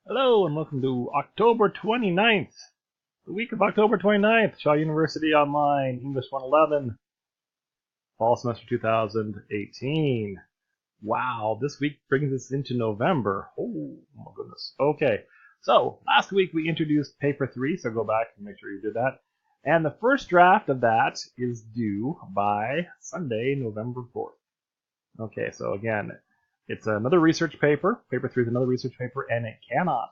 Hello and welcome to October 29th, the week of October 29th, Shaw University Online, English 111, fall semester 2018. Wow, this week brings us into November. Oh my goodness. Okay, so last week we introduced paper 3, so go back and make sure you did that. And the first draft of that is due by Sunday, November 4th. Okay, so again, it's another research paper. Paper 3 is another research paper, and it cannot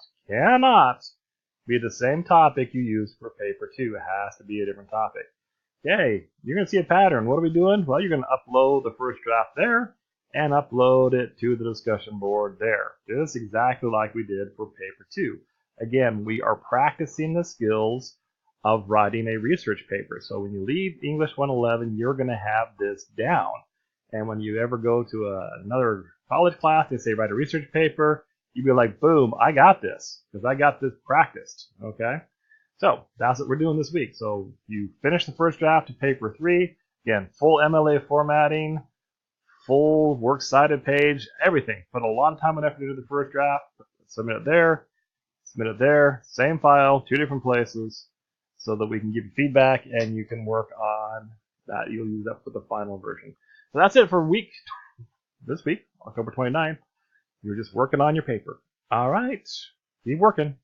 be the same topic you used for paper 2. It has to be a different topic. Okay, you're going to see a pattern. What are we doing? Well, you're going to upload the first draft there and upload it to the discussion board there. Just exactly like we did for paper 2. Again, we are practicing the skills of writing a research paper. So when you leave English 111, you're going to have this down. And when you ever go to another college class, they say write a research paper, you'd be like, boom, I got this, because I got this practiced, okay? So that's what we're doing this week. So you finish the first draft of paper 3, again, full MLA formatting, full works cited page, everything. Put a lot of time and effort into the first draft, submit it there, same file, 2 different places, so that we can give you feedback and you can work on that. You'll use that for the final version. So that's it for this week, October 29th. You're just working on your paper. All right, keep working.